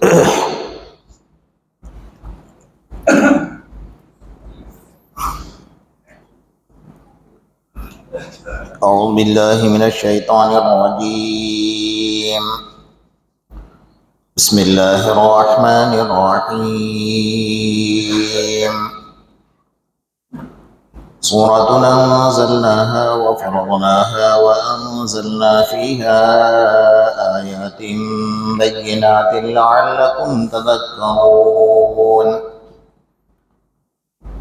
أعوذ بالله من الشيطان الرجيم. بسم الله الرحمن الرحيم. سورة أنزلناها وفرضناها وأنزلنا فيها آيات بينات لعلكم تذكرون.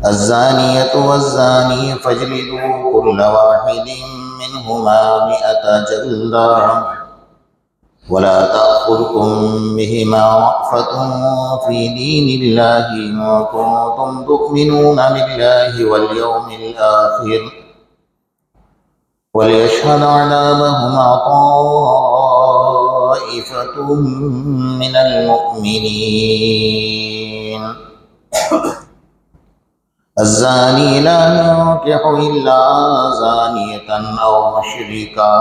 الزانية والزاني فاجلدوا كل واحد منهما 100 جلدة ولا تأخذكم بهما رأفة في دين الله إن كنتم تؤمنون بالله واليوم الآخر وليشهد عذابهما طائفة من المؤمنين. الزاني لا ينكح إلا زانية أو مشركا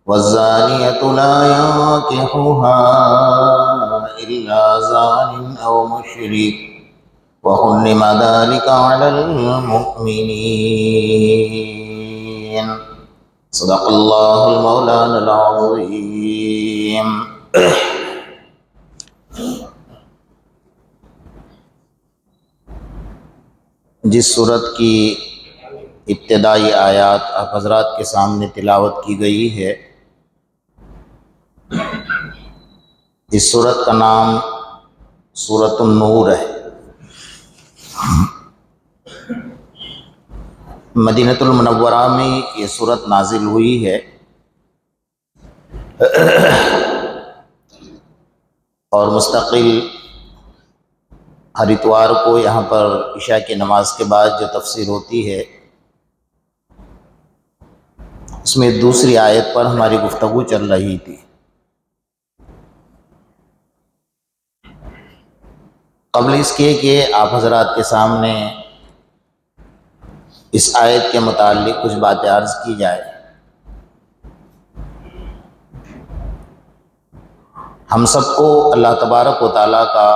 والزانية لا ينكحها إلا زان أو مشرك وحرم ذلك على المؤمنين. صدق الله المولانا العظيم. جس صورت کی ابتدائی آیات آپ حضرات کے سامنے تلاوت کی گئی ہے، اس صورت کا نام سورۃ النور ہے۔ مدینہ المنورہ میں یہ صورت نازل ہوئی ہے اور مستقل ہر اتوار کو یہاں پر عشاء کی نماز کے بعد جو تفسیر ہوتی ہے، اس میں دوسری آیت پر ہماری گفتگو چل رہی تھی۔ قبل اس کے کہ آپ حضرات کے سامنے اس آیت کے متعلق کچھ باتیں عرض کی جائے، ہم سب کو اللہ تبارک و تعالیٰ کا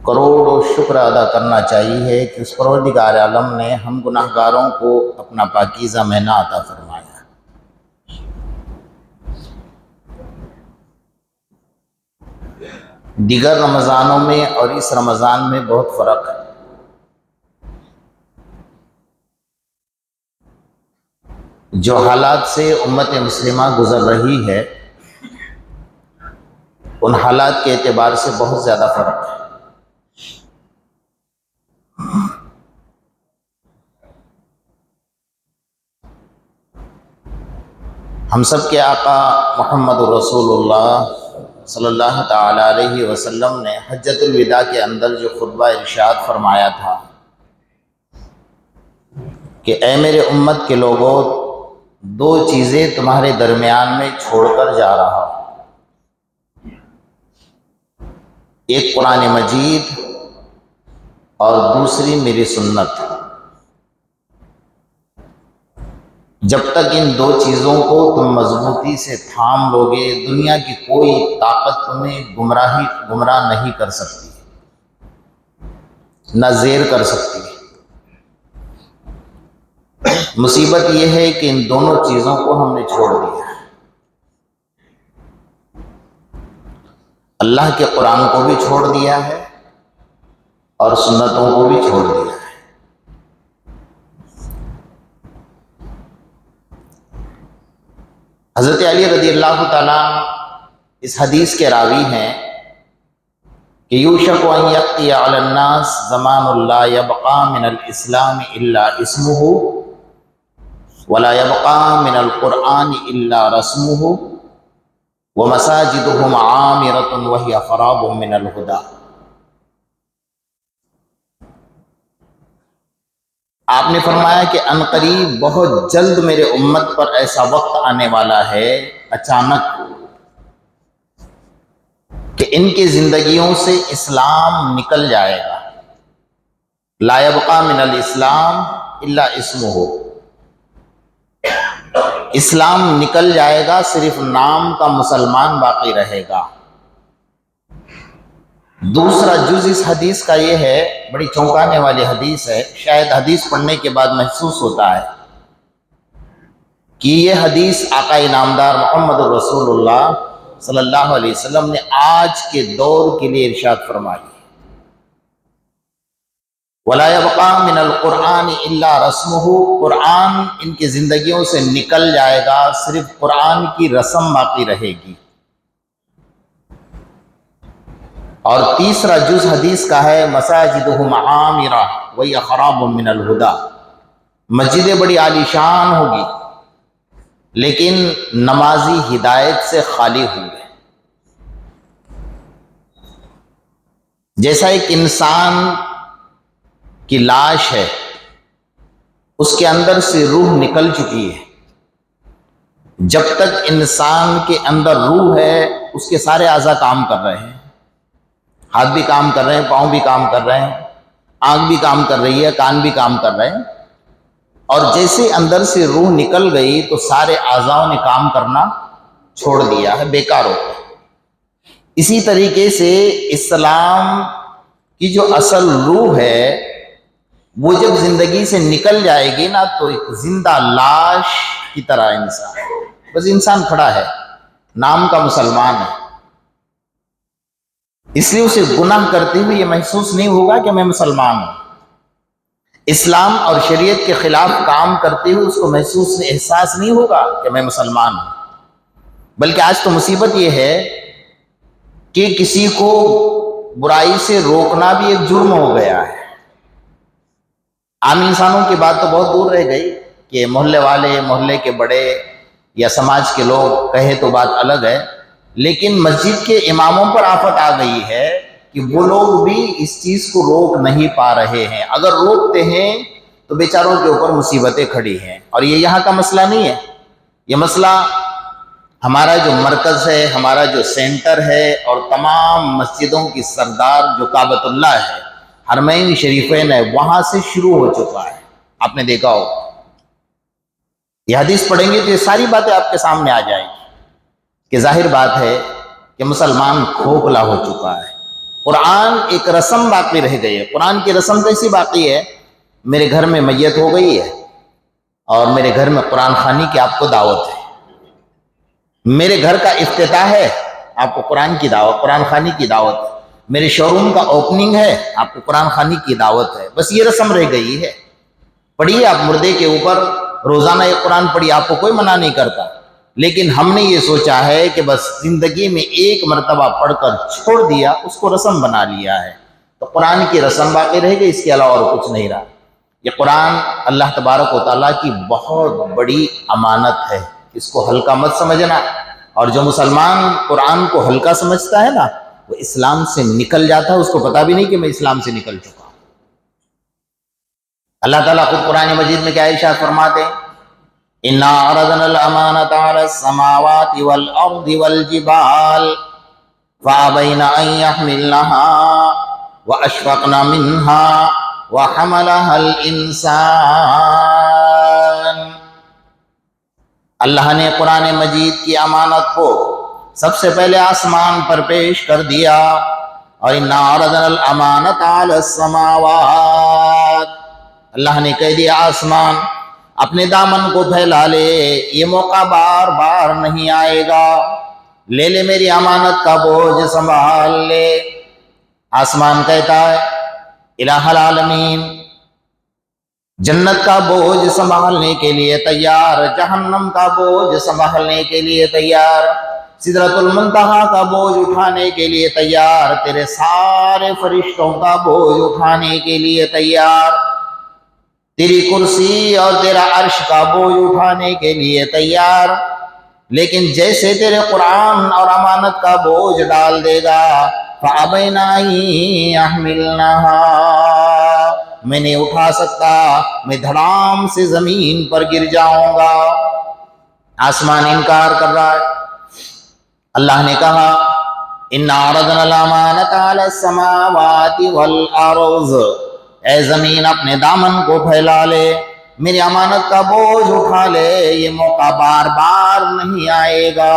کروڑوں شکر ادا کرنا چاہیے کہ اس پروردگار عالم نے ہم گناہ گاروں کو اپنا پاکیزہ مہینہ عطا فرمایا۔ دیگر رمضانوں میں اور اس رمضان میں بہت فرق ہے۔ جو حالات سے امت مسلمہ گزر رہی ہے، ان حالات کے اعتبار سے بہت زیادہ فرق ہے۔ ہم سب کے آقا محمد رسول اللہ صلی اللہ تعالی علیہ وسلم نے حجۃ الوداع کے اندر جو خطبہ ارشاد فرمایا تھا کہ اے میرے امت کے لوگوں، 2 چیزیں تمہارے درمیان میں چھوڑ کر جا رہا ہوں، ایک قرآن مجید اور دوسری میری سنت۔ جب تک ان 2 چیزوں کو تم مضبوطی سے تھام لوگے، دنیا کی کوئی طاقت تمہیں گمراہ نہیں کر سکتی، نہ زیر کر سکتی۔ مصیبت یہ ہے کہ ان دونوں چیزوں کو ہم نے چھوڑ دیا ہے۔ اللہ کے قرآن کو بھی چھوڑ دیا ہے اور سنتوں کو بھی چھوڑ دیا ہے۔ حضرت علی رضی اللہ تعالیٰ اس حدیث کے راوی ہیں کہ یوشک ان یأتی علی الناس زمان لا یبقى من الاسلام الا اسمہ ولا یبقى من القرآن الا رسمہ ومساجدهم عامرة وهي خراب من الہدی۔ آپ نے فرمایا کہ عنقریب بہت جلد میرے امت پر ایسا وقت آنے والا ہے اچانک کہ ان کی زندگیوں سے اسلام نکل جائے گا۔ لا یبقى من الاسلام الا اسمہ، اسلام نکل جائے گا، صرف نام کا مسلمان باقی رہے گا۔ دوسرا جز اس حدیث کا یہ ہے، بڑی چونکانے والی حدیث ہے، شاید حدیث پڑھنے کے بعد محسوس ہوتا ہے کہ یہ حدیث آقا انعامدار محمد رسول اللہ صلی اللہ علیہ وسلم نے آج کے دور کے لیے ارشاد فرمائی، وَلَا يَبْقَى مِنَ الْقُرْآنِ إِلَّا رَسْمُهُ، قرآن ان کی زندگیوں سے نکل جائے گا، صرف قرآن کی رسم باقی رہے گی۔ اور تیسرا جز حدیث کا ہے، مَسَاجِدُهُمْ عَامِرَةٌ وَهِيَ خَرَابٌ مِّنَ الْهُدَىٰ، مسجدیں بڑی عالیشان ہوگی لیکن نمازی ہدایت سے خالی ہوں گے۔ جیسا ایک انسان کی لاش ہے، اس کے اندر سے روح نکل چکی ہے، جب تک انسان کے اندر روح ہے اس کے سارے اعضاء کام کر رہے ہیں، ہاتھ بھی کام کر رہے ہیں، پاؤں بھی کام کر رہے ہیں، آنکھ بھی کام کر رہی ہے، کان بھی کام کر رہے ہیں، اور جیسے اندر سے روح نکل گئی تو سارے اعضاء نے کام کرنا چھوڑ دیا ہے، بیکار ہو گیا۔ اسی طریقے سے اسلام کی جو اصل روح ہے وہ جب زندگی سے نکل جائے گی نا تو ایک زندہ لاش کی طرح انسان، بس انسان کھڑا ہے، نام کا مسلمان ہے، اس لیے اسے گناہ کرتے ہوئے یہ محسوس نہیں ہوگا کہ میں مسلمان ہوں۔ اسلام اور شریعت کے خلاف کام کرتے ہوئے اس کو احساس نہیں ہوگا کہ میں مسلمان ہوں۔ بلکہ آج تو مصیبت یہ ہے کہ کسی کو برائی سے روکنا بھی ایک جرم ہو گیا ہے۔ عام انسانوں کی بات تو بہت دور رہ گئی کہ محلے والے، محلے کے بڑے یا سماج کے لوگ کہے تو بات الگ ہے، لیکن مسجد کے اماموں پر آفت آ گئی ہے کہ وہ لوگ بھی اس چیز کو روک نہیں پا رہے ہیں، اگر روکتے ہیں تو بیچاروں کے اوپر مصیبتیں کھڑی ہیں۔ اور یہ یہاں کا مسئلہ نہیں ہے، یہ مسئلہ ہمارا جو مرکز ہے، ہمارا جو سینٹر ہے، اور تمام مسجدوں کی سردار جو کعبۃ اللہ ہے، حرمین شریفین ہے، وہاں سے شروع ہو چکا ہے۔ آپ نے دیکھا ہو، یہ حدیث پڑھیں گے تو یہ ساری باتیں آپ کے سامنے آ جائیں گی کہ ظاہر بات ہے کہ مسلمان کھوکھلا ہو چکا ہے۔ قرآن ایک رسم باقی رہ گئی ہے۔ قرآن کی رسم کیسی باقی ہے؟ میرے گھر میں میت ہو گئی ہے اور میرے گھر میں قرآن خوانی کی آپ کو دعوت ہے، میرے گھر کا افتتاح ہے، آپ کو قرآن کی دعوت، قرآن خوانی کی دعوت ہے، میرے شو روم کا اوپننگ ہے، آپ کو قرآن خوانی کی دعوت ہے۔ بس یہ رسم رہ گئی ہے۔ پڑھیے آپ مردے کے اوپر روزانہ ایک قرآن پڑھیے، آپ کو کوئی منع نہیں کرتا، لیکن ہم نے یہ سوچا ہے کہ بس زندگی میں ایک مرتبہ پڑھ کر چھوڑ دیا، اس کو رسم بنا لیا ہے۔ تو قرآن کی رسم باقی رہ گئی، اس کے علاوہ اور کچھ نہیں رہا۔ یہ قرآن اللہ تبارک و تعالیٰ کی بہت بڑی امانت ہے، اس کو ہلکا مت سمجھنا۔ اور جو مسلمان قرآن کو ہلکا سمجھتا ہے نا، وہ اسلام سے نکل جاتا ہے، اس کو پتا بھی نہیں کہ میں اسلام سے نکل چکا ہوں۔ اللہ تعالیٰ خود قرآن مجید میں کیا ارشاد فرماتے ہیں؟ اِنَّا عَرَضْنَا الْأَمَانَةَ عَلَى السَّمَاوَاتِ وَالْأَرْضِ وَالْجِبَالِ فَأَبَيْنَ أَن يَحْمِلْنَهَا وَأَشْفَقْنَ مِنْهَا وَحَمَلَهَا الْإِنسَانُ۔ اللہ نے قرآن مجید کی امانت کو سب سے پہلے آسمان پر پیش کر دیا، اور اِنَّا عَرَضْنَا الْأَمَانَةَ عَلَى السَّمَاوَاتِ، اللہ نے کہہ دیا آسمان اپنے دامن کو پھیلا لے، یہ موقع بار بار نہیں آئے گا، لے لے میری امانت کا بوجھ سنبھال لے۔ آسمان کہتا ہے الہ العالمین، جنت کا بوجھ سنبھالنے کے لیے تیار، جہنم کا بوجھ سنبھالنے کے لیے تیار، سدرۃ المنتہا کا بوجھ اٹھانے کے لیے تیار، تیرے سارے فرشتوں کا بوجھ اٹھانے کے لیے تیار، تیری کرسی اور تیرا عرش کا بوجھ اٹھانے کے لیے تیار، لیکن جیسے تیرے قرآن اور امانت کا بوجھ ڈال دے گا، فَأَبَيْنَ أَن يَحْمِلْنَهَا، میں نہیں اٹھا سکتا، میں دھڑام سے زمین پر گر جاؤں گا۔ آسمان انکار کر رہا ہے۔ اللہ نے کہا اِنَّا عَرَضْنَا الْأَمَانَةَ عَلَى السَّمَاوَاتِ وَالْأَرْضِ، اے زمین اپنے دامن کو پھیلا لے، میری امانت کا بوجھ اٹھا لے، یہ موقع بار بار نہیں آئے گا۔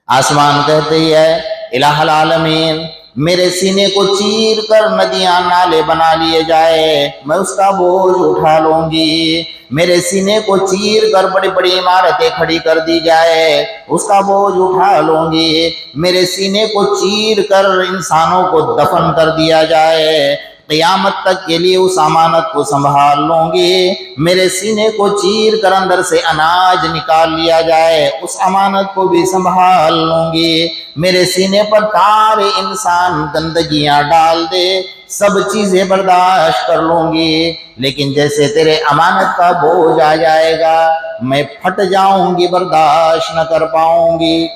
آسمان کہتی ہے الہ العالمین، میرے سینے کو چیر کر ندیاں نالے بنا لیے جائے، میں اس کا بوجھ اٹھا لوں گی۔ میرے سینے کو چیر کر بڑی بڑی عمارتیں کھڑی کر دی جائے، اس کا بوجھ اٹھا لوں گی۔ میرے سینے کو چیر کر انسانوں کو دفن کر دیا جائے، قیامت تک کے لیے اس امانت کو سنبھال لوں گی۔ میرے سینے کو چیر کر اندر سے اناج نکال لیا جائے، اس امانت کو بھی سنبھال لوں گی۔ میرے سینے پر سارے انسان گندگیاں ڈال دے، سب چیزیں برداشت کر لوں گی، لیکن جیسے تیرے امانت کا بوجھ آ جائے گا میں پھٹ جاؤں گی، برداشت نہ کر پاؤں گی۔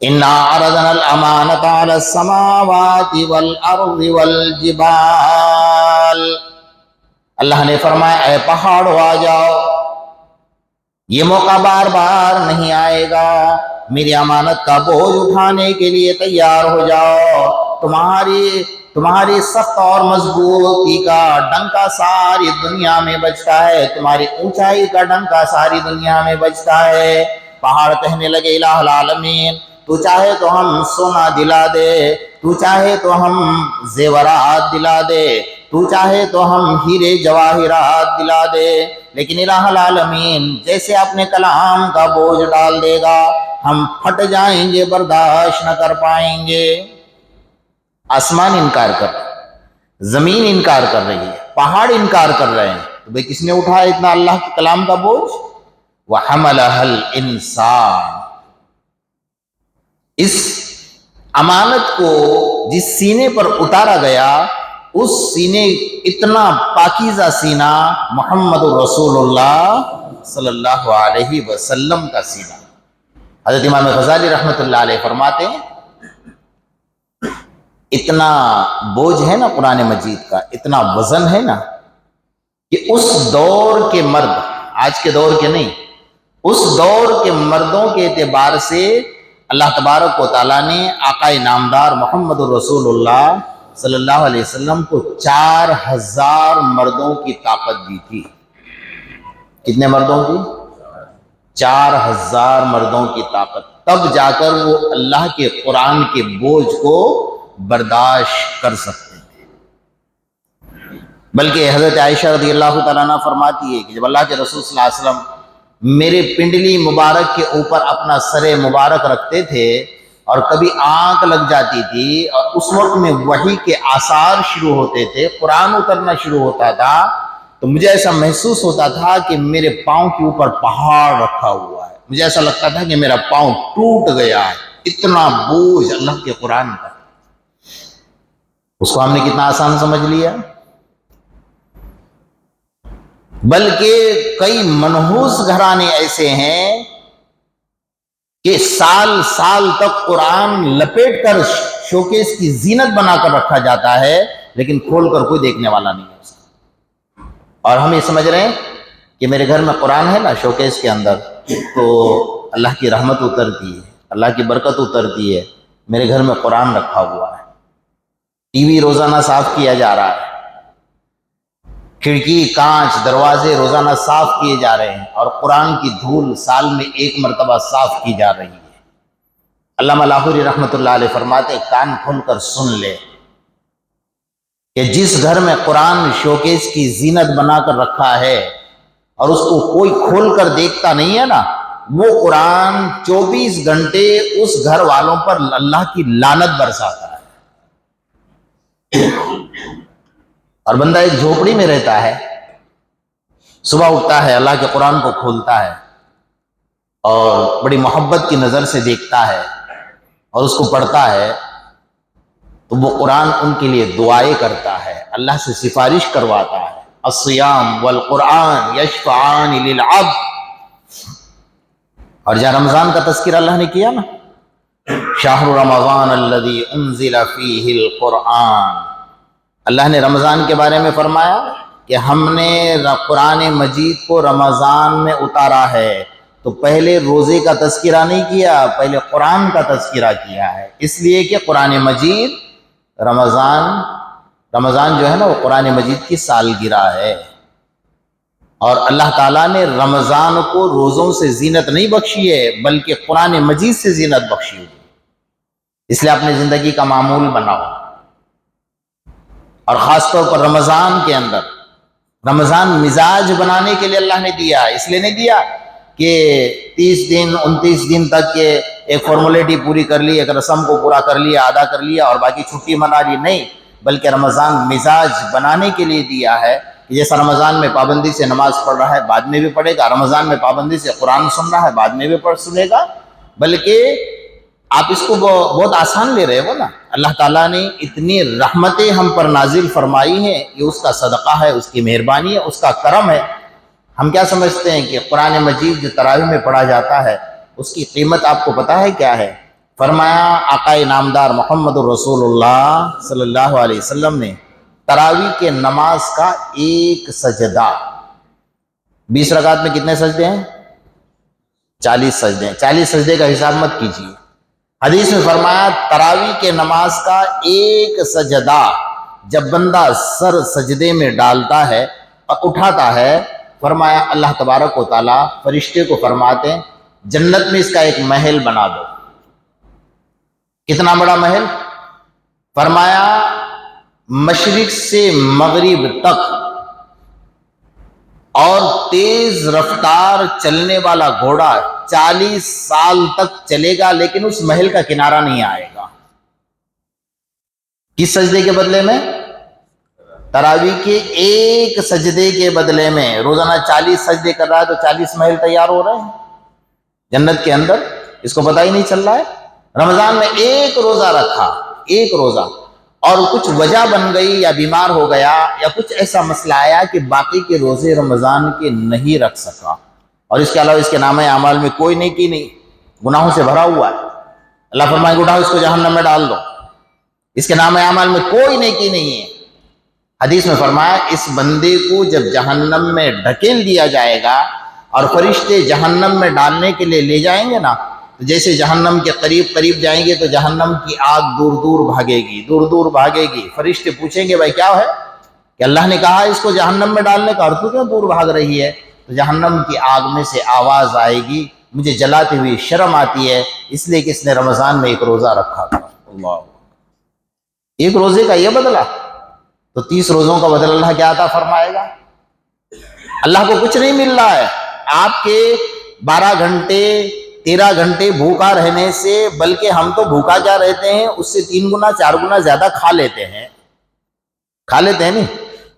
اِنَّا عَرَضْنَا الْأَمَانَةَ عَلَى السَّمَاوَاتِ وَالْأَرْضِ وَالْجِبَالِ، اللہ نے فرمایا اے پہاڑوں آ جاؤ، یہ موقع بار بار نہیں آئے گا، میری امانت کا بوجھ اٹھانے کے لیے تیار ہو جاؤ۔ تمہاری سخت اور مضبوطی کا ڈنکا ساری دنیا میں بجتا ہے، تمہاری اونچائی کا ڈنکا ساری دنیا میں بجتا ہے۔ پہاڑ کہنے لگے الہ العالمین، تو چاہے تو ہم سونا دلا دے، تو چاہے تو ہم زیورات دلا دے، تو چاہے تو ہم ہیرے جواہرات دلا دے، لیکن الہ العالمین جیسے اپنے کلام کا بوجھ ڈال دے گا ہم پھٹ جائیں گے، برداشت نہ کر پائیں گے۔ آسمان انکار کر رہا ہے، زمین انکار کر رہی ہے، پہاڑ انکار کر رہے ہیں، تو بھئی کس نے اٹھایا اتنا اللہ کے کلام کا بوجھ؟ وَحَمَلَهَا الْإِنسَانُ، اس امانت کو جس سینے پر اتارا گیا، اس سینے اتنا پاکیزہ سینہ محمد رسول اللہ صلی اللہ علیہ وسلم کا سینہ۔ حضرت امام غزالی رحمۃ اللہ علیہ فرماتے ہیں اتنا بوجھ ہے نا قرآن مجید کا، اتنا وزن ہے نا کہ اس دور کے مرد، آج کے دور کے نہیں، اس دور کے مردوں کے اعتبار سے اللہ تبارک و تعالیٰ نے آقا نامدار محمد رسول اللہ صلی اللہ علیہ وسلم کو 4000 مردوں کی طاقت دی تھی۔ کتنے مردوں کی؟ 4000 مردوں کی طاقت، تب جا کر وہ اللہ کے قرآن کے بوجھ کو برداشت کر سکتے تھے۔ بلکہ حضرت عائشہ رضی اللہ تعالیٰ عنہ فرماتی ہے کہ جب اللہ کے رسول صلی اللہ علیہ وسلم میرے پنڈلی مبارک کے اوپر اپنا سر مبارک رکھتے تھے اور کبھی آنکھ لگ جاتی تھی اور اس وقت میں وحی کے آثار شروع ہوتے تھے، قرآن اترنا شروع ہوتا تھا، تو مجھے ایسا محسوس ہوتا تھا کہ میرے پاؤں کے اوپر پہاڑ رکھا ہوا ہے، مجھے ایسا لگتا تھا کہ میرا پاؤں ٹوٹ گیا ہے، اتنا بوجھ اللہ کے قرآن کا۔ اس کو ہم نے کتنا آسان سمجھ لیا، بلکہ کئی منحوس گھرانے ایسے ہیں کہ سال سال تک قرآن لپیٹ کر شوکیس کی زینت بنا کر رکھا جاتا ہے، لیکن کھول کر کوئی دیکھنے والا نہیں ہے اس کا۔ اور ہم یہ سمجھ رہے ہیں کہ میرے گھر میں قرآن ہے نا شوکیس کے اندر، تو اللہ کی رحمت اترتی ہے، اللہ کی برکت اترتی ہے، میرے گھر میں قرآن رکھا ہوا ہے، ٹی وی روزانہ صاف کیا جا رہا ہے، کھڑکی کانچ دروازے روزانہ صاف کیے جا رہے ہیں، اور قرآن کی دھول سال میں 1 مرتبہ صاف کی جا رہی ہے۔ علامہ لاہوری رحمۃ اللہ علیہ فرماتے کان کھول کر سن لے کہ جس گھر میں قرآن شوکیس کی زینت بنا کر رکھا ہے اور اس کو کوئی کھول کر دیکھتا نہیں ہے نا، وہ قرآن 24 گھنٹے اس گھر والوں پر اللہ کی لعنت برساتا ہے۔ اور بندہ ایک جھوپڑی میں رہتا ہے، صبح اٹھتا ہے، اللہ کے قرآن کو کھولتا ہے اور بڑی محبت کی نظر سے دیکھتا ہے اور اس کو پڑھتا ہے، تو وہ قرآن ان کے لیے دعائیں کرتا ہے، اللہ سے سفارش کرواتا ہے۔ الصیام والقرآن یشفعان للعبد، اور جہاں رمضان کا تذکرہ اللہ نے کیا نا، شہر رمضان الذی انزل فیہ القرآن، اللہ نے رمضان کے بارے میں فرمایا کہ ہم نے قرآن مجید کو رمضان میں اتارا ہے، تو پہلے روزے کا تذکرہ نہیں کیا، پہلے قرآن کا تذکرہ کیا ہے، اس لیے کہ قرآن مجید رمضان رمضان جو ہے نا وہ قرآن مجید کی سالگرہ ہے، اور اللہ تعالیٰ نے رمضان کو روزوں سے زینت نہیں بخشی ہے بلکہ قرآن مجید سے زینت بخشی ہوئی، اس لیے اپنی زندگی کا معمول بناؤ۔ اور خاص طور پر رمضان کے اندر، رمضان مزاج بنانے کے لیے اللہ نے دیا، اس لیے نہیں دیا کہ 30 دن 29 دن تک کے ایک فارمیلٹی پوری کر لی، ایک رسم کو پورا کر لیا، ادا کر لیا اور باقی چھٹی منا لی، نہیں، بلکہ رمضان مزاج بنانے کے لیے دیا ہے کہ جیسا رمضان میں پابندی سے نماز پڑھ رہا ہے بعد میں بھی پڑھے گا، رمضان میں پابندی سے قرآن سن رہا ہے بعد میں بھی سنے گا، بلکہ آپ اس کو بہت آسان لے رہے ہو نا۔ اللہ تعالیٰ نے اتنی رحمتیں ہم پر نازل فرمائی ہیں، یہ اس کا صدقہ ہے، اس کی مہربانی ہے، اس کا کرم ہے۔ ہم کیا سمجھتے ہیں کہ قرآن مجید جو تراویح میں پڑھا جاتا ہے اس کی قیمت آپ کو پتہ ہے کیا ہے؟ فرمایا آقا نامدار محمد الرسول اللہ صلی اللہ علیہ وسلم نے تراویح کے نماز کا ایک سجدہ، 20 رکعت میں کتنے سجدے ہیں؟ 40 سجدے ہیں، 40 سجدے کا حساب مت کیجیے۔ حدیث میں فرمایا تراویح کے نماز کا ایک سجدہ جب بندہ سر سجدے میں ڈالتا ہے اور اٹھاتا ہے، فرمایا اللہ تبارک و تعالیٰ فرشتے کو فرماتے ہیں جنت میں اس کا ایک محل بنا دو۔ کتنا بڑا محل؟ فرمایا مشرق سے مغرب تک اور تیز رفتار چلنے والا گھوڑا 40 سال تک چلے گا لیکن اس محل کا کنارہ نہیں آئے گا۔ کس سجدے کے بدلے میں؟ تراویح کے ایک سجدے کے بدلے میں۔ روزانہ 40 سجدے کر رہا ہے تو 40 محل تیار ہو رہے ہیں جنت کے اندر، اس کو پتہ ہی نہیں چل رہا ہے۔ رمضان میں ایک روزہ رکھا، ایک روزہ، اور کچھ وجہ بن گئی یا بیمار ہو گیا یا کچھ ایسا مسئلہ آیا کہ باقی کے روزے رمضان کے نہیں رکھ سکا، اور اس کے علاوہ اس کے نامہ اعمال میں کوئی نیکی نہیں، گناہوں سے بھرا ہوا ہے، اللہ فرمائے اٹھاؤ اس کو جہنم میں ڈال دو، اس کے نامہ اعمال میں کوئی نیکی نہیں ہے۔ حدیث میں فرمایا اس بندے کو جب جہنم میں ڈھکیل دیا جائے گا اور فرشتے جہنم میں ڈالنے کے لیے لے جائیں گے نا، تو جیسے جہنم کے قریب قریب جائیں گے تو جہنم کی آگ دور دور بھاگے گی، دور دور بھاگے گی۔ فرشتے پوچھیں گے بھائی کیا ہے کہ اللہ نے کہا اس کو جہنم میں ڈالنے کا، اور تو کیوں دور بھاگ رہی ہے؟ تو جہنم کی آگ میں سے آواز آئے گی مجھے جلاتے ہوئی شرم آتی ہے اس لیے کہ اس نے رمضان میں ایک روزہ رکھا تھا۔ اللہ، ایک روزے کا یہ بدلہ، تو 30 روزوں کا بدل اللہ کیا عطا فرمائے گا؟ اللہ کو کچھ نہیں مل رہا ہے آپ کے 12 گھنٹے 13 گھنٹے بھوکا رہنے سے، بلکہ ہم تو بھوکا کیا رہتے ہیں اس سے 3 گنا 4 گنا زیادہ کھا لیتے ہیں نہیں؟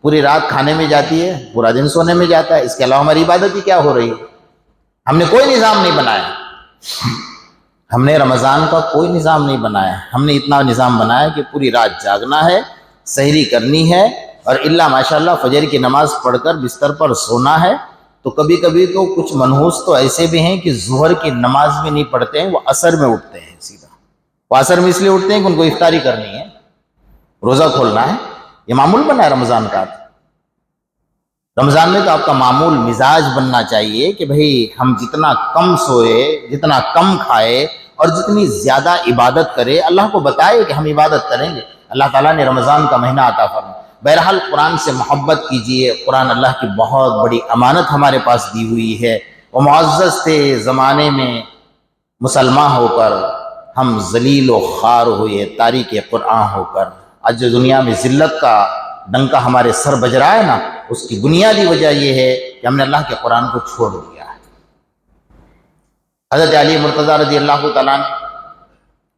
پوری رات کھانے میں جاتی ہے، پورا دن سونے میں جاتا ہے، اس کے علاوہ ہماری عبادت ہی کیا ہو رہی ہے؟ ہم نے کوئی نظام نہیں بنایا، ہم نے رمضان کا کوئی نظام نہیں بنایا، ہم نے اتنا نظام بنایا کہ پوری رات جاگنا ہے، سحری کرنی ہے، اور اللہ ماشاءاللہ فجر کی نماز پڑھ کر بستر پر سونا ہے۔ تو کبھی کبھی تو کچھ منحوس تو ایسے بھی ہیں کہ ظہر کی نماز بھی نہیں پڑھتے ہیں، وہ عصر میں اٹھتے ہیں سیدھا، وہ عصر میں اس لیے اٹھتے ہیں کہ ان کو افطاری کرنی ہے، روزہ کھولنا ہے، یہ معمول بنا ہے رمضان کا۔ رمضان میں تو آپ کا معمول مزاج بننا چاہیے کہ بھئی ہم جتنا کم سوئے، جتنا کم کھائے اور جتنی زیادہ عبادت کرے، اللہ کو بتائے کہ ہم عبادت کریں گے۔ اللہ تعالیٰ نے رمضان کا مہینہ عطا فرمایا۔ بہرحال قرآن سے محبت کیجئے، قرآن اللہ کی بہت بڑی امانت ہمارے پاس دی ہوئی ہے۔ وہ معزز تھے زمانے میں، مسلمان ہو کر ہم ذلیل و خوار ہوئے تاریک قرآن ہو کر۔ آج جو دنیا میں ذلت کا ڈنکا ہمارے سر بج رہا ہے نا، اس کی بنیادی وجہ یہ ہے کہ ہم نے اللہ کے قرآن کو چھوڑ دیا ہے۔ حضرت علی مرتضیٰ رضی اللہ تعالیٰ عنہ،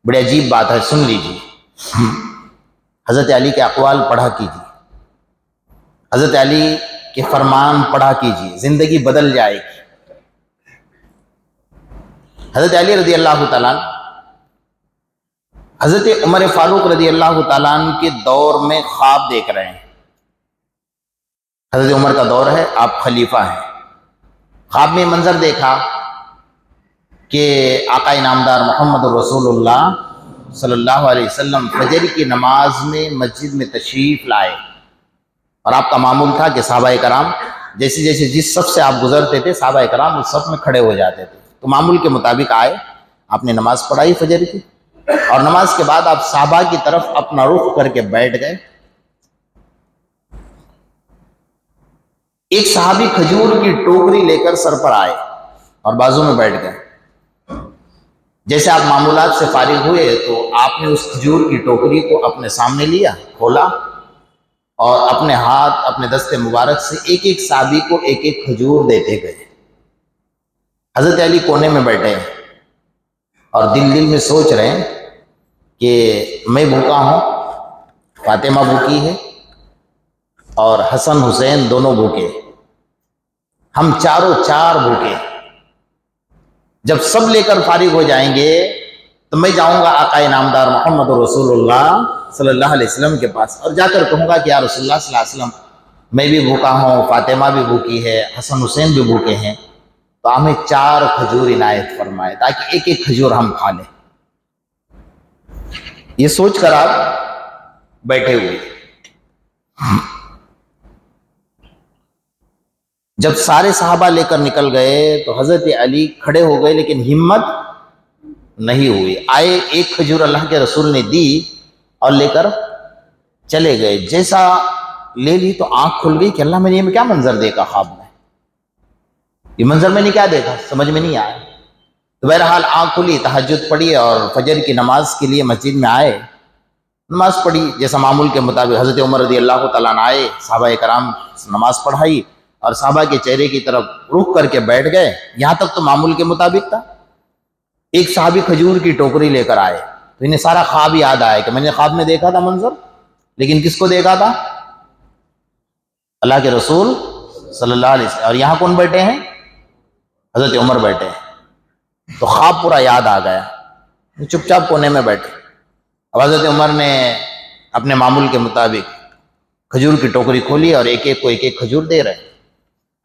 بڑی عجیب بات ہے، سن لیجیے، حضرت علی کے اقوال پڑھا کیجیے، حضرت علی کے فرمان پڑھا کیجیے، زندگی بدل جائے گی۔ حضرت علی رضی اللہ تعالیٰ عنہ حضرت عمر فاروق رضی اللہ تعالیٰ عنہ کے دور میں خواب دیکھ رہے ہیں۔ حضرت عمر کا دور ہے، آپ خلیفہ ہیں، خواب میں منظر دیکھا کہ آقا نامدار محمد رسول اللہ صلی اللہ علیہ وسلم فجر کی نماز میں مسجد میں تشریف لائے، اور آپ کا معمول تھا کہ صحابہ کرام جیسے جیسے جس صف سے آپ گزرتے تھے صحابہ کرام اس صف میں کھڑے ہو جاتے تھے، تو معمول کے مطابق آئے، آپ نے نماز پڑھائی فجر کی، اور نماز کے بعد آپ صحابہ کی طرف اپنا رخ کر کے بیٹھ گئے، ایک صحابی کھجور کی ٹوکری لے کر سر پر آئے اور بازو میں بیٹھ گئے. جیسے آپ معمولات سے فارغ ہوئے تو آپ نے اس کھجور کی ٹوکری کو اپنے سامنے لیا، کھولا اور اپنے ہاتھ اپنے دست مبارک سے ایک ایک صحابی کو ایک ایک کھجور دیتے گئے. حضرت علی کونے میں بیٹھے ہیں اور دل دل میں سوچ رہے ہیں کہ میں بھوکا ہوں، فاطمہ بھوکی ہے اور حسن حسین دونوں بھوکے، ہم چاروں چار بھوکے. جب سب لے کر فارغ ہو جائیں گے تو میں جاؤں گا آقا نامدار محمد رسول اللہ صلی اللہ علیہ وسلم کے پاس اور جا کر کہوں گا کہ یا رسول اللہ صلی اللہ علیہ وسلم میں بھی بھوکا ہوں، فاطمہ بھی بھوکی ہے، حسن حسین بھی بھوکے ہیں، تو ہمیں 4 کھجور عنایت فرمائے تاکہ ایک ایک کھجور ہم کھا لیں. یہ سوچ کر آپ بیٹھے ہوئے. جب سارے صحابہ لے کر نکل گئے تو حضرت علی کھڑے ہو گئے لیکن ہمت نہیں ہوئی. آئے، ایک کھجور اللہ کے رسول نے دی اور لے کر چلے گئے. جیسا لے لی تو آنکھ کھل گئی کہ اللہ میں نے یہ کیا منظر دیکھا خواب میں، یہ منظر میں نے کیا دیکھا، سمجھ میں نہیں آیا. تو بہرحال آنکھ کھلی، تہجد پڑھی اور فجر کی نماز کے لیے مسجد میں آئے. نماز پڑھی جیسا معمول کے مطابق. حضرت عمر رضی اللہ تعالیٰ عنہ آئے، صحابہ کرام نماز پڑھائی اور صحابہ کے چہرے کی طرف رخ کر کے بیٹھ گئے. یہاں تک تو معمول کے مطابق تھا. ایک صحابی کھجور کی ٹوکری لے کر آئے تو انہیں سارا خواب یاد آیا کہ میں نے خواب میں دیکھا تھا منظر، لیکن کس کو دیکھا تھا؟ اللہ کے رسول صلی اللہ علیہ وسلم. اور یہاں کون بیٹھے ہیں؟ حضرت عمر بیٹھے ہیں. تو خواب پورا یاد آ گیا، چپ چاپ کونے میں بیٹھے. اب حضرت عمر نے اپنے معمول کے مطابق کھجور کی ٹوکری کھولی اور ایک ایک کو ایک ایک کھجور دے رہے.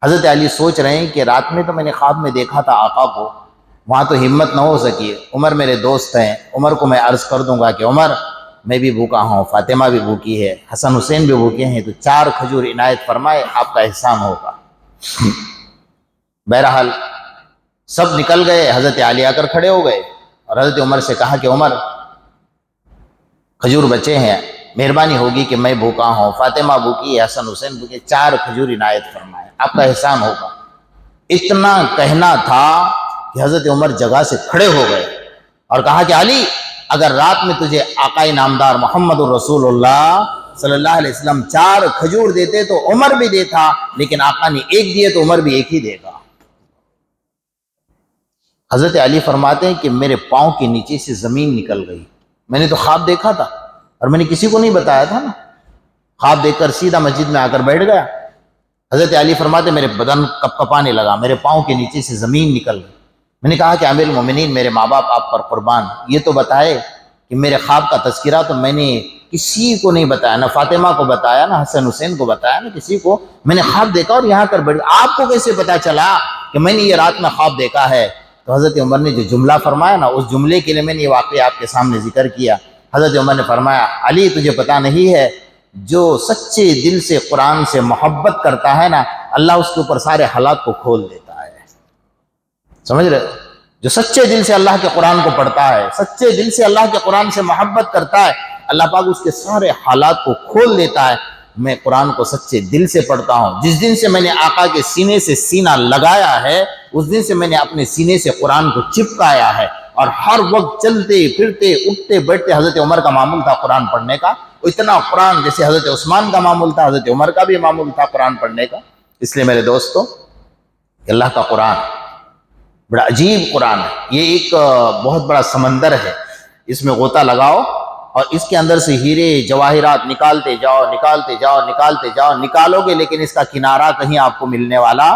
حضرت علی سوچ رہے ہیں کہ رات میں تو میں نے خواب میں دیکھا تھا آقا کو، وہاں تو ہمت نہ ہو سکی. عمر میرے دوست ہیں، عمر کو میں عرض کر دوں گا کہ عمر میں بھی بھوکا ہوں، فاطمہ بھی بھوکی ہے، حسن حسین بھی بھوکے ہیں، تو 4 کھجور عنایت فرمائے، آپ کا احسان ہوگا. بہرحال سب نکل گئے. حضرت علی آ کر کھڑے ہو گئے اور حضرت عمر سے کہا کہ عمر کھجور بچے ہیں، مہربانی ہوگی کہ میں بھوکا ہوں، فاطمہ بھوکی ہے، حسن حسین بھوکے، 4 کھجور عنایت فرمائے، آپ کا احسان ہوگا. اتنا کہنا تھا کہ حضرت عمر جگہ سے کھڑے ہو گئے اور کہا کہ علی اگر رات میں تجھے آقا نامدار محمد الرسول اللہ صلی اللہ علیہ وسلم 4 کھجور دیتے تو عمر بھی دیتا، لیکن آقا نے 1 دیے تو عمر بھی 1 ہی دے گا. حضرت علی فرماتے ہیں کہ میرے پاؤں کے نیچے سے زمین نکل گئی. میں نے تو خواب دیکھا تھا اور میں نے کسی کو نہیں بتایا تھا نا، خواب دیکھ کر سیدھا مسجد میں آ کر بیٹھ گیا. حضرت علی فرماتے میرے بدن کپ کپانے لگا، میرے پاؤں کے نیچے سے زمین نکل گئی. میں نے کہا کہ امیر المومنین میرے ماں باپ آپ پر قربان، یہ تو بتائے کہ میرے خواب کا تذکرہ تو میں نے کسی کو نہیں بتایا، نہ فاطمہ کو بتایا، نہ حسن حسین کو بتایا، نہ کسی کو. میں نے خواب دیکھا اور یہاں کر بیٹھ گیا، آپ کو کیسے پتا چلا کہ میں نے یہ رات میں خواب دیکھا ہے؟ تو حضرت عمر نے جو جملہ فرمایا نا، اس جملے کے لیے میں نے یہ واقعہ آپ کے سامنے ذکر کیا. حضرت عمر نے فرمایا علی تجھے پتا نہیں ہے، جو سچے دل سے قرآن سے محبت کرتا ہے نا، اللہ اس کے اوپر سارے حالات کو کھول دیتا ہے. سمجھ رہے؟ جو سچے دل سے اللہ کے قرآن کو پڑھتا ہے، سچے دل سے اللہ کے قرآن سے محبت کرتا ہے، اللہ پاک اس کے سارے حالات کو کھول دیتا ہے. میں قرآن کو سچے دل سے پڑھتا ہوں. جس دن سے میں نے آقا کے سینے سے سینہ لگایا ہے، اس دن سے میں نے اپنے سینے سے قرآن کو چپکایا ہے، اور ہر وقت چلتے پھرتے اٹھتے بیٹھتے حضرت عمر کا معمول تھا قرآن پڑھنے کا. اتنا قرآن جیسے حضرت عثمان کا معمول تھا، حضرت عمر کا بھی معمول تھا قرآن پڑھنے کا. اس لیے میرے دوستو، اللہ کا قرآن بڑا عجیب قرآن ہے. یہ ایک بہت بڑا سمندر ہے، اس میں غوطہ لگاؤ اور اس کے اندر سے ہیرے جواہرات نکالتے جاؤ نکالتے جاؤ نکالتے جاؤ، نکالو گے لیکن اس کا کنارہ کہیں آپ کو ملنے والا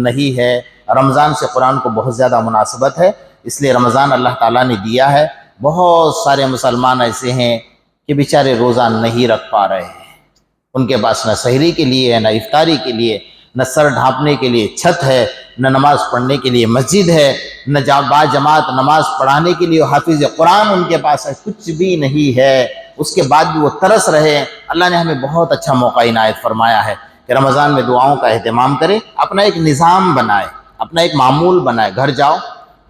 نہیں ہے. رمضان سے قرآن کو بہت زیادہ مناسبت ہے، اس لیے رمضان اللہ تعالیٰ نے دیا ہے. بہت سارے مسلمان ایسے ہیں کہ بیچارے روزہ نہیں رکھ پا رہے ہیں، ان کے پاس نہ سحری کے لیے ہے، نہ افطاری کے لیے، نہ سر ڈھانپنے کے لیے چھت ہے، نہ نماز پڑھنے کے لیے مسجد ہے، نہ با جماعت نماز پڑھانے کے لیے حافظ قرآن ان کے پاس ہے، کچھ بھی نہیں ہے. اس کے بعد بھی وہ ترس رہے ہیں. اللہ نے ہمیں بہت اچھا موقع عنایت فرمایا ہے کہ رمضان میں دعاؤں کا اہتمام کرے، اپنا ایک نظام بنائے، اپنا ایک معمول بنائے. گھر جاؤ،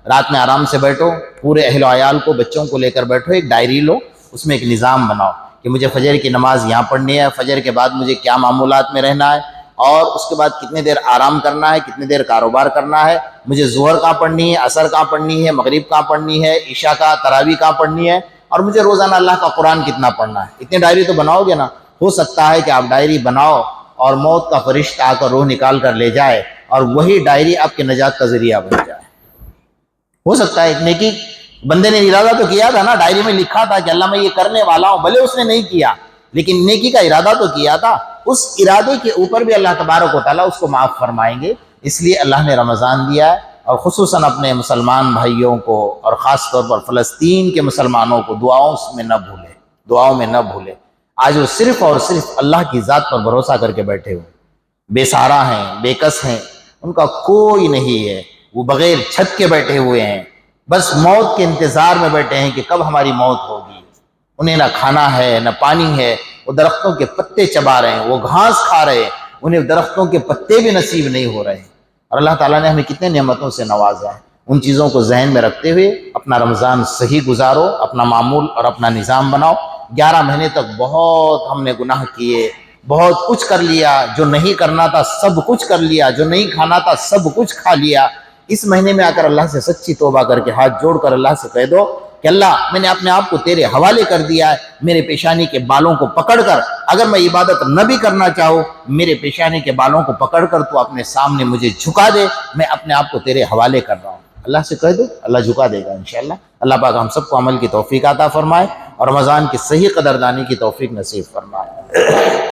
رات میں آرام سے بیٹھو، پورے اہل و عیال کو، بچوں کو لے کر بیٹھو، ایک ڈائری لو، اس میں ایک نظام بناؤ کہ مجھے فجر کی نماز یہاں پڑھنی ہے، فجر کے بعد مجھے کیا معمولات میں رہنا ہے، اور اس کے بعد کتنے دیر آرام کرنا ہے، کتنے دیر کاروبار کرنا ہے، مجھے ظہر کہاں پڑھنی ہے، عصر کہاں پڑھنی ہے، مغرب کہاں پڑھنی ہے، عشاء کا تراویح کہاں پڑھنی ہے، اور مجھے روزانہ اللہ کا قرآن کتنا پڑھنا ہے۔ اتنی ڈائری تو بناؤ گے نا۔ ہو سکتا ہے کہ آپ ڈائری بناؤ اور موت کا فرشتہ آ کر روح نکال کر لے جائے اور وہی ڈائری آپ کے نجات کا ذریعہ بن جائے۔ ہو سکتا ہے ایک نیکی بندے نے ارادہ تو کیا تھا نا، ڈائری میں لکھا تھا کہ اللہ میں یہ کرنے والا ہوں، بھلے اس نے نہیں کیا لیکن نیکی کا ارادہ تو کیا تھا، اس ارادے کے اوپر بھی اللہ تبارک و تعالیٰ اس کو معاف فرمائیں گے۔ اس لیے اللہ نے رمضان دیا ہے، اور خصوصاً اپنے مسلمان بھائیوں کو اور خاص طور پر فلسطین کے مسلمانوں کو دعاؤں میں نہ بھولے، دعاؤں میں نہ بھولے۔ آج وہ صرف اور صرف اللہ کی ذات پر بھروسہ کر کے بیٹھے ہوئے، بے سہارا ہیں، بے کس ہیں، ان کا کوئی نہیں ہے، وہ بغیر چھت کے بیٹھے ہوئے ہیں، بس موت کے انتظار میں بیٹھے ہیں کہ کب ہماری موت ہوگی۔ انہیں نہ کھانا ہے نہ پانی ہے، وہ درختوں کے پتے چبا رہے ہیں، وہ گھاس کھا رہے ہیں، انہیں درختوں کے پتے بھی نصیب نہیں ہو رہے ہیں۔ اور اللہ تعالیٰ نے ہمیں کتنے نعمتوں سے نوازا ہے۔ ان چیزوں کو ذہن میں رکھتے ہوئے اپنا رمضان صحیح گزارو، اپنا معمول اور اپنا نظام بناؤ۔ 11 مہینے تک بہت ہم نے گناہ کیے، بہت کچھ کر لیا، جو نہیں کرنا تھا سب کچھ کر لیا، جو نہیں کھانا تھا سب کچھ کھا لیا۔ اس مہینے میں آ کر اللہ سے سچی توبہ کر کے ہاتھ جوڑ کر اللہ سے کہہ دو کہ اللہ میں نے اپنے آپ کو تیرے حوالے کر دیا ہے، میرے پیشانی کے بالوں کو پکڑ کر، اگر میں عبادت نہ بھی کرنا چاہوں، میرے پیشانی کے بالوں کو پکڑ کر تو اپنے سامنے مجھے جھکا دے، میں اپنے آپ کو تیرے حوالے کر رہا ہوں۔ اللہ سے کہہ دو، اللہ جھکا دے گا انشاءاللہ۔ اللہ پاک ہم سب کو عمل کی توفیق عطا فرمائے اور رمضان کی صحیح قدردانی کی توفیق نصیب فرمائے۔